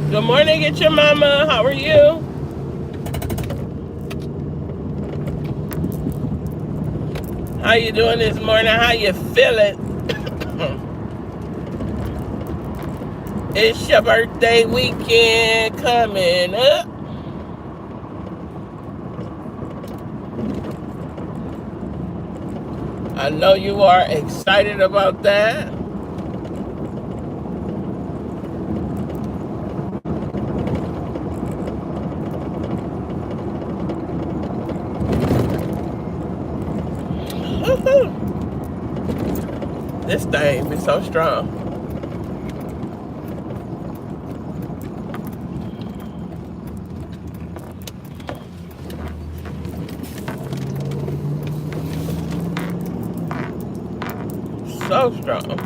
Good morning, get your mama. How are you? How you doing this morning? How you feeling? It's your birthday weekend coming up. I know you are excited about that. This thing is so strong. So strong.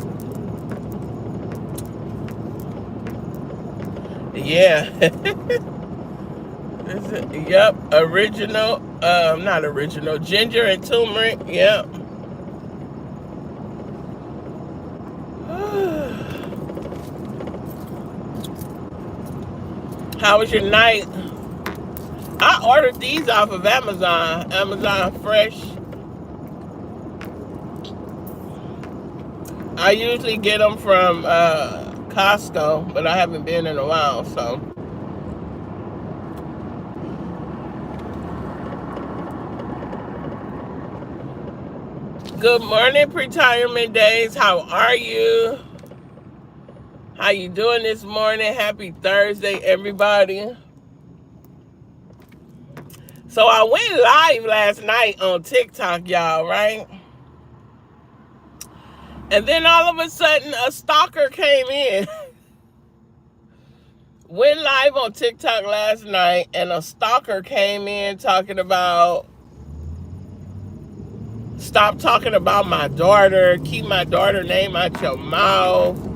Yeah. Yep. Original. Not original. Ginger and turmeric. Yep. How was your night? I ordered these off of Amazon. Amazon Fresh. I usually get them from Costco, but I haven't been in a while, so. Good morning, Retirement Days. How are you? How you doing this morning? Happy Thursday, everybody. So I went live last night on TikTok, y'all, right? And then all of a sudden, a stalker came in. Went live on TikTok last night, and a stalker came in talking about, stop talking about my daughter, keep my daughter name out your mouth.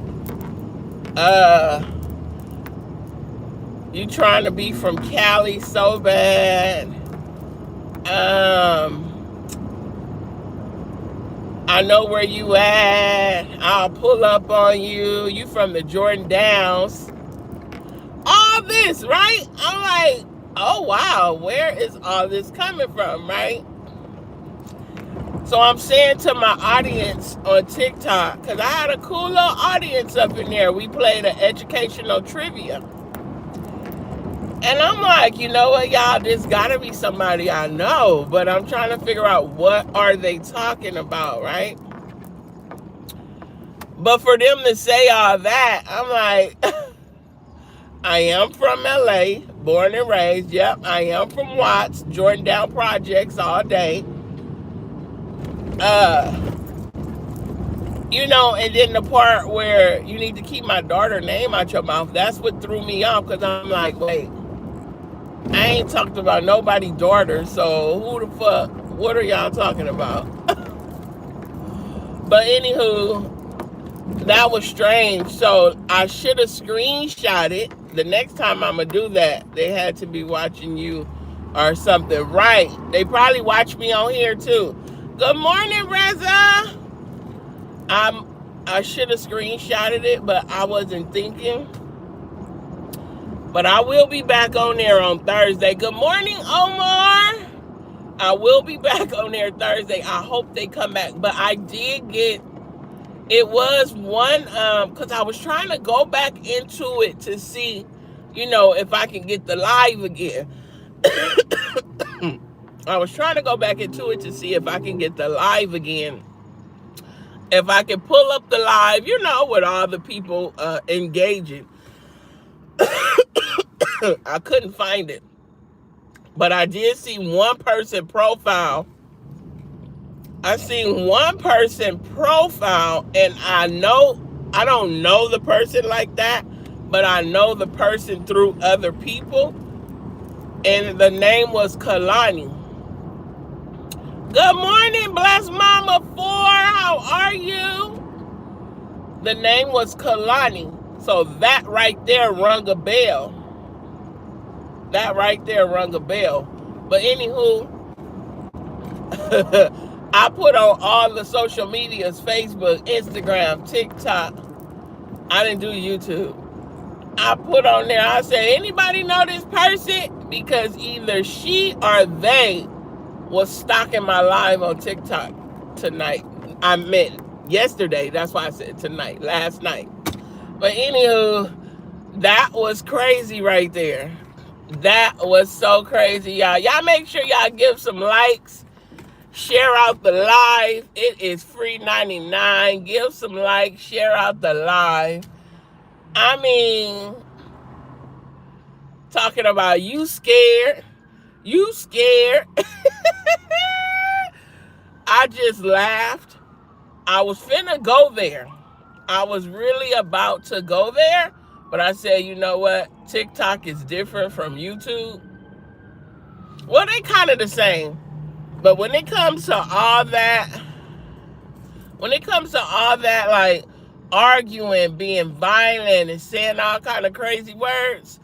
You trying to be from Cali so bad. I know where you at. I'll pull up on you. You from the Jordan Downs. All this, right? I'm like, oh wow, where is all this coming from, right? So I'm saying to my audience on TikTok, because I had a cool little audience up in there. We played an educational trivia. And I'm like, you know what, y'all, there's gotta be somebody I know, but I'm trying to figure out what are they talking about, right? But for them to say all that, I'm like, I am from LA, born and raised. Yep, I am from Watts, Jordan Down Projects all day. And then the part where you need to keep my daughter's name out your mouth, that's what threw me off, because I'm like, wait, I ain't talked about nobody's daughter, so who the fuck, what are y'all talking about? But anywho, that was strange. So I should have screenshot it. The next time I'm going to do that, they had to be watching you or something. Right. They probably watch me on here too. Good morning, Reza. I should have screenshotted it, but I wasn't thinking. But I will be back on there on Thursday. Good morning, Omar. I will be back on there Thursday. I hope they come back. But I did get, it was one, because I was trying to go back into it to see, if I can get the live again. I was trying to go back into it to see if I can get the live again. If I can pull up the live, with all the people engaging. I couldn't find it. But I did see one person profile. I seen one person profile, and I don't know the person like that, but I know the person through other people, and the name was Kalani. Good morning, Blessed Mama 4. How are you? The name was Kalani. So that right there rung a bell. That right there rung a bell. But anywho, I put on all the social medias, Facebook, Instagram, TikTok. I didn't do YouTube. I put on there, I said, anybody know this person? Because either she or they was stalking my live on TikTok tonight. I meant yesterday. That's why I said tonight, last night. But anywho, that was crazy right there. That was so crazy, y'all. Y'all make sure y'all give some likes. Share out the live. It is free 99. Give some likes. Share out the live. I mean, talking about you scared. You scared. I just laughed. I was finna go there. I was really about to go there, but I said, you know what? TikTok is different from YouTube. Well, they kind of the same. But when it comes to all that, like arguing, being violent, and saying all kind of crazy words,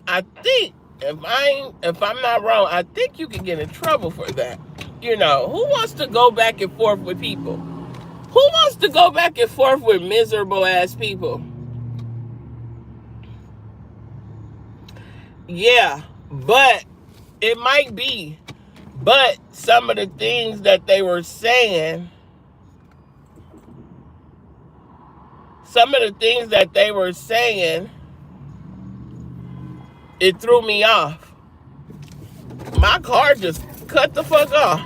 I think if I'm not wrong, I think you can get in trouble for that. You know, who wants to go back and forth with people? Who wants to go back and forth with miserable ass people? Yeah, but it might be. But some of the things that they were saying, it threw me off. My car just cut the fuck off.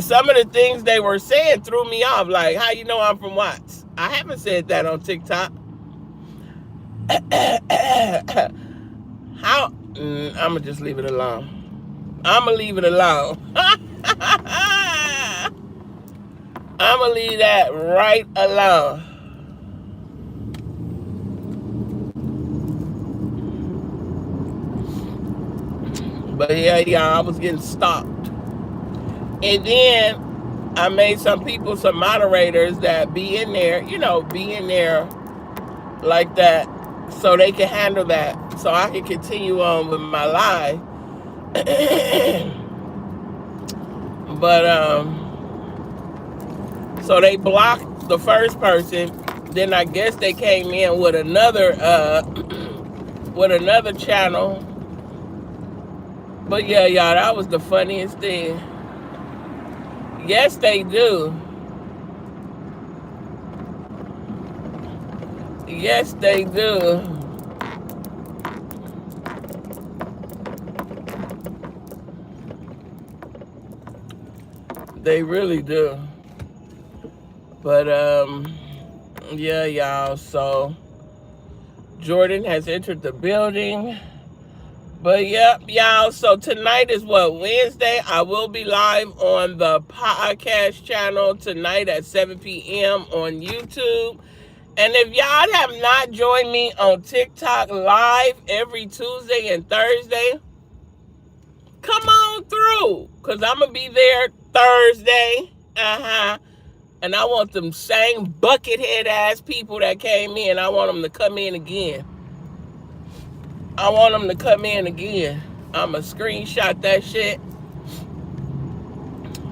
Some of the things they were saying threw me off. Like, how you know I'm from Watts? I haven't said that on TikTok. How? I'ma just leave it alone. I'ma leave that right alone. But yeah, y'all, I was getting stopped. And then I made some moderators that be in there, like that, so they can handle that, so I can continue on with my live. But so they blocked the first person. Then I guess they came in with another channel. But yeah, y'all, that was the funniest thing. Yes, they do. Yes, they do. They really do. But yeah, y'all, so Jordan has entered the building. But yep, y'all, so tonight is what, Wednesday? I will be live on the podcast channel tonight at 7 p.m. on YouTube. And if y'all have not joined me on TikTok live every Tuesday and Thursday, come on through, because I'm going to be there Thursday. And I want them same buckethead ass people that came in, I want them to come in again. I'm going to screenshot that shit.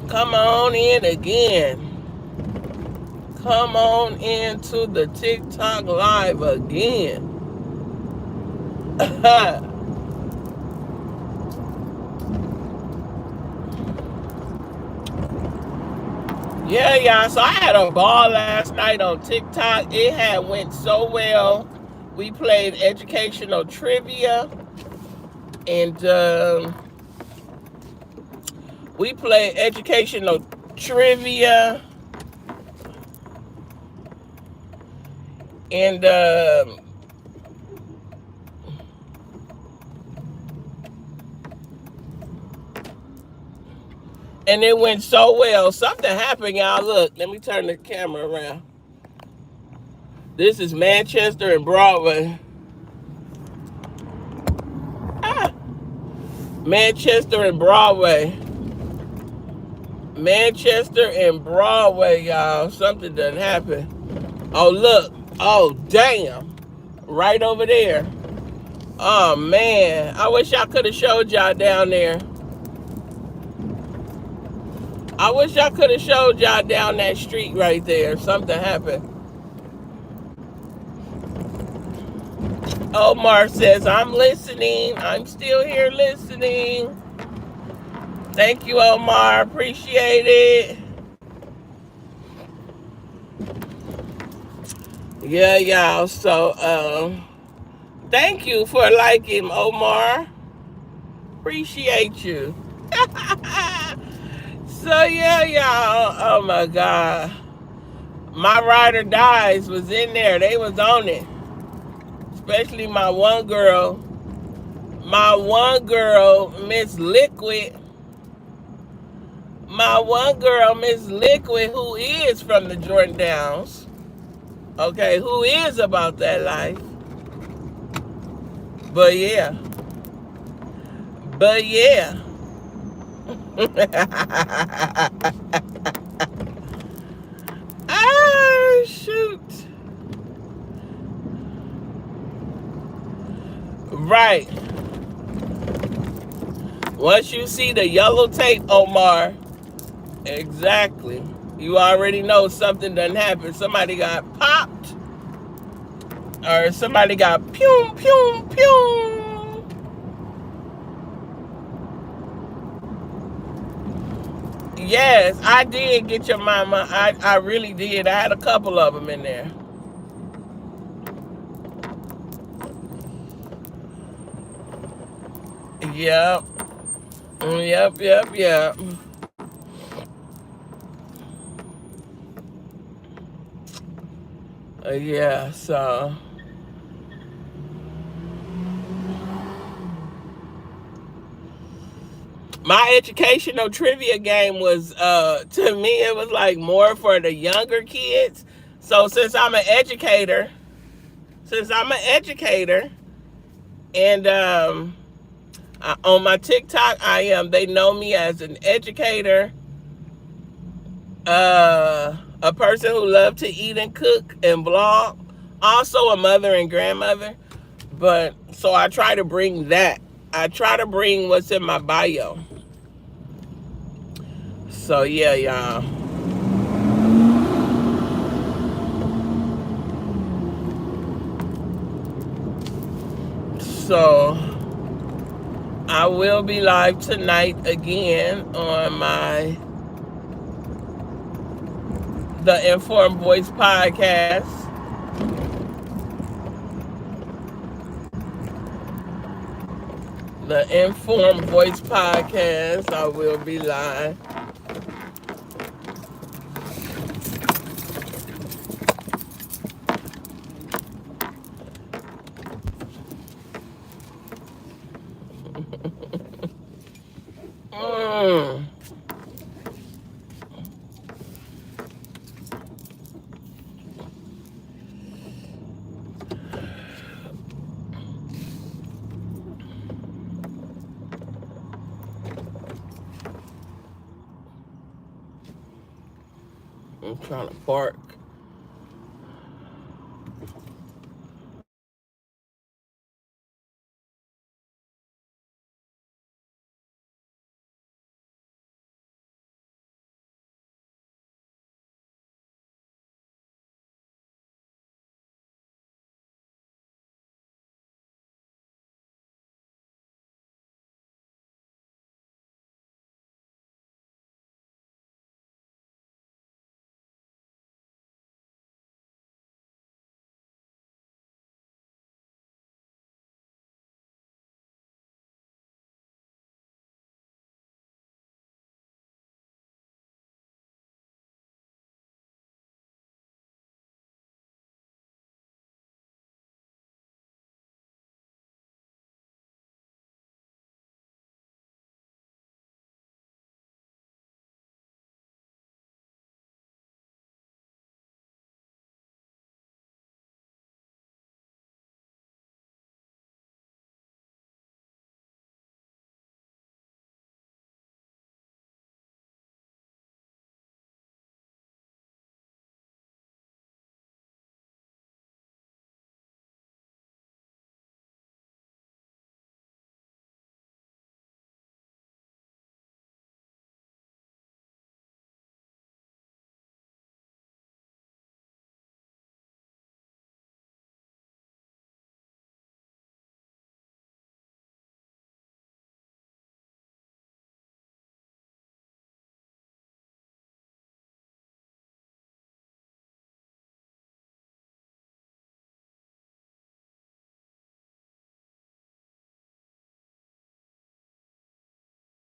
Come on in again. Come on into the TikTok live again. Yeah, y'all. So I had a ball last night on TikTok. It had went so well. We played educational trivia. And And it went so well. Something happened, y'all. Look, let me turn the camera around. This is Manchester and Broadway. Manchester and Broadway. Y'all. Something done happened. Oh, look. Oh, damn. Right over there. Oh, man. I wish I could have showed y'all down there. I wish I could have showed y'all down that street right there. Something happened. Omar says, I'm listening. I'm still here listening. Thank you, Omar. Appreciate it. Yeah, y'all. So, thank you for liking, Omar. Appreciate you. So, yeah, y'all. Oh, my God. My Ride or Dies was in there. They was on it. Especially my one girl. My one girl, Miss Liquid. My one girl, Miss Liquid, who is from the Jordan Downs. Okay, who is about that life. But yeah. But yeah. Ah, shoot. Right. Once you see the yellow tape, Omar, exactly. You already know something done happened. Somebody got popped, or somebody got pew, pew, pew. Yes, I did get your mama. I really did. I had a couple of them in there. Yep. Yep, yep, yep. Yeah, so my educational trivia game was to me it was like more for the younger kids. So since I'm an educator and on my TikTok I am they know me as an educator, a person who loved to eat and cook and blog, also a mother and grandmother. But so I try to bring that. I try to bring what's in my bio. So yeah, y'all. So I will be live tonight again on my the Informed Voice podcast. The Informed Voice podcast. I will be live. Mm. I'm trying to park.